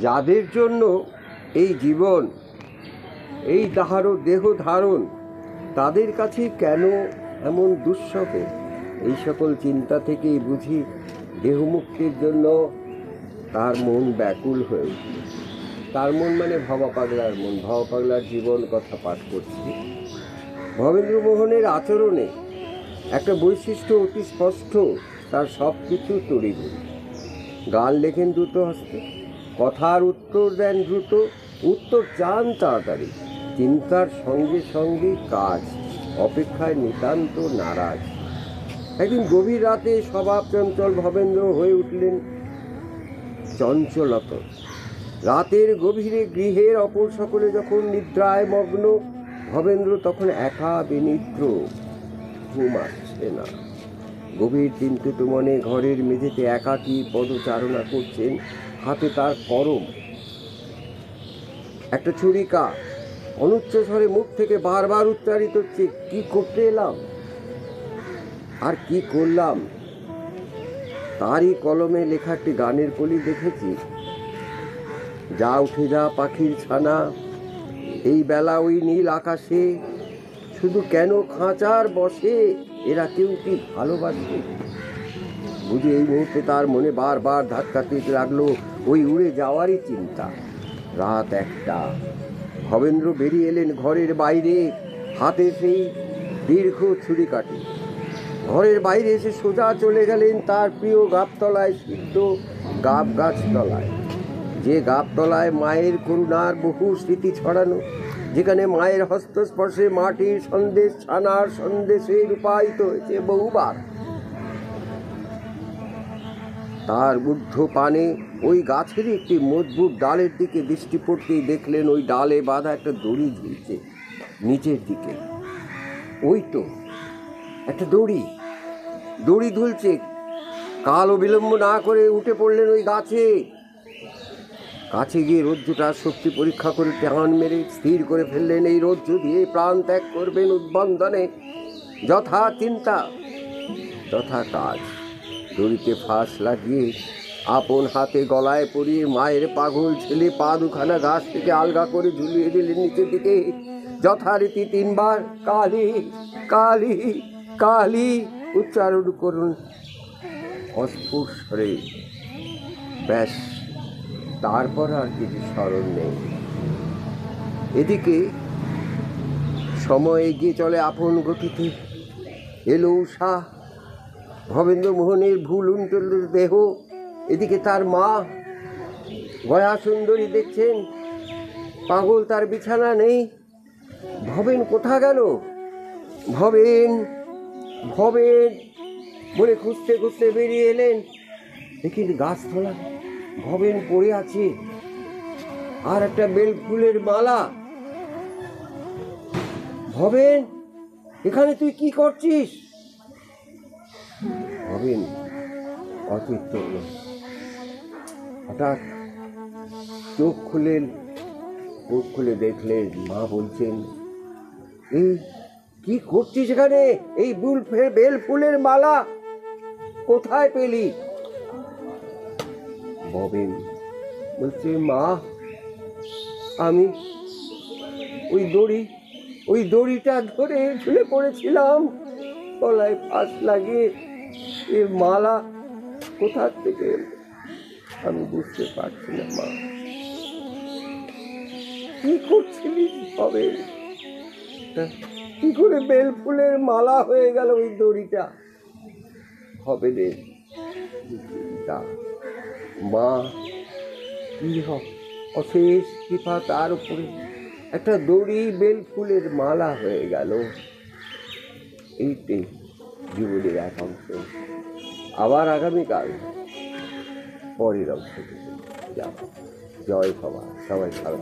যাদের জন্য এই জীবন, এই দেহ ধারণ, তাদের কাছে কেন এমন দুঃসহে? এই সকল চিন্তা থেকেই বুঝি দেহমুক্তির জন্য তার মন ব্যাকুল হয়ে উঠল। তার মন মানে ভবা পাগলার মন। ভবা পাগলার জীবন কথা পাঠ করছি। ভবেন্দ্রমোহনের আচরণে একটা বৈশিষ্ট্য অতি স্পষ্ট, তার সব কিছু তড়িঘড়ি। গান লেখেন দ্রুত হস্তে, কথার উত্তর দেন দ্রুত, উত্তর চান তাড়াতাড়ি, চিন্তার সঙ্গে সঙ্গে কাজ, অপেক্ষায় নিতান্ত নারাজ। একদিন গভীর রাতে স্বভাব চঞ্চল ভবেন্দ্র হয়ে উঠলেন চঞ্চলত। রাতের গভীরে গৃহের অপর সকলে যখন নিদ্রায় মগ্ন, ভবেন্দ্র তখন একা বিনিদ্র, ঘুম আসছে না। গভীর চিন্তিত মনে ঘরের মেঝেতে একাকী পদচারণা করছেন, হাতে তার করম, একটা ছুরিকা। অনুচ্চ স্বরে মুখ থেকে বারবার উচ্চারিত হচ্ছে, কি করতে এলাম আর কি করলাম। তারই কলমে লেখা একটি গানের কলি দেখেছি, যা উঠে যা পাখির ছানা, এই বেলা ওই নীল আকাশে, শুধু কেন খাঁচার বসে, এরা কেউ কি ভালোবাসে। বুঝি এই মুহূর্তে তার মনে বারবার ধাক্কা দিতে লাগলো ওই উড়ে যাওয়ারই চিন্তা। রাত 1টা। ভবেন্দ্র বেরিয়ে এলেন ঘরের বাইরে, হাতে সেই দীর্ঘ ছুরিকাটি। ঘরের বাইরে এসে সোজা চলে গেলেন তার প্রিয় গাবতলায়, সিদ্ধ গাব গাছ তলায়। যে গাবতলায় মায়ের করুণার বহু স্মৃতি ছড়ানো, যেখানে মায়ের হস্তস্পর্শে মাটির সন্দেশ ছানার সন্দেশে রূপায়িত হয়েছে বহুবার। তার বুদ্ধ পানে ওই গাছেরই একটি মজবুত ডালের দিকে দৃষ্টি পড়তেই দেখলেন ওই ডালে বাঁধা একটা দড়ি ঝুলছে নিচের দিকে। ওই তো একটা দড়ি ঝুলছে। কাল বিলম্ব না করে উঠে পড়লেন ওই গাছে। কাছে গিয়ে রজ্জুটার শক্তি পরীক্ষা করে টান মেরে স্থির করে ফেললেন এই রজ্জু দিয়ে প্রাণ ত্যাগ করবেন উদ্বন্ধনে। যথা চিন্তা তথা কাজ। দড়িতে ফাঁস লাগিয়ে আপন হাতে গলায় পরিয়ে মায়ের পাগল ছেলে পা দুখানা গাছ থেকে আলগা করে ঝুলিয়ে দিলেন নিচের দিকে। যথারীতি 3বার কালী কালী কালী উচ্চারণ করুন অস্ফুট স্বরে। ব্যাস, তারপর আর কিছু স্মরণ নেই। এদিকে সময় এগিয়ে চলে আপন গতিতে। এলো উষা, ভবেন্দ্রমোহনের ভুল উন্টল দেহ। এদিকে তার মা গয়া সুন্দরী দেখছেন, পাগল তার বিছানা নেই। ভবেন কোথা গেল? ভবেন ভবেন বলে খুঁজতে খুঁজতে বেরিয়ে এলেন। দেখি গাছতলা ভবেন পড়ে আছে, আর একটা বেল ফুলের মালা। ভবেন, এখানে তুই কি করছিস? ভবেন অতৃপ্ত হল। হঠাৎ চোখ খুলে দেখলেন মা বলছেন, এই কি করছিস এখানে? এই বেল ফুলের মালা কোথায় পেলি? ভবেন বলছে, মা আমি ওই দড়িটা ধরে ঝুলে পড়েছিলাম, গলায় ফাঁস লাগিয়ে। এই মালা কোথা থেকে আমি বুঝতে পারছি না। মা কি করছিলি? হবে কি করে বেল ফুলের মালা হয়ে গেল ওই দড়িটা? হবে রে মা, কি অশেষ কৃপা তার উপরে, একটা দড়ি বেল ফুলের মালা হয়ে গেল। এইটাই জীবনের এক অংশ। আবার আগামীকাল পরের অংশ। জয় বাবা, সবাই ভালো।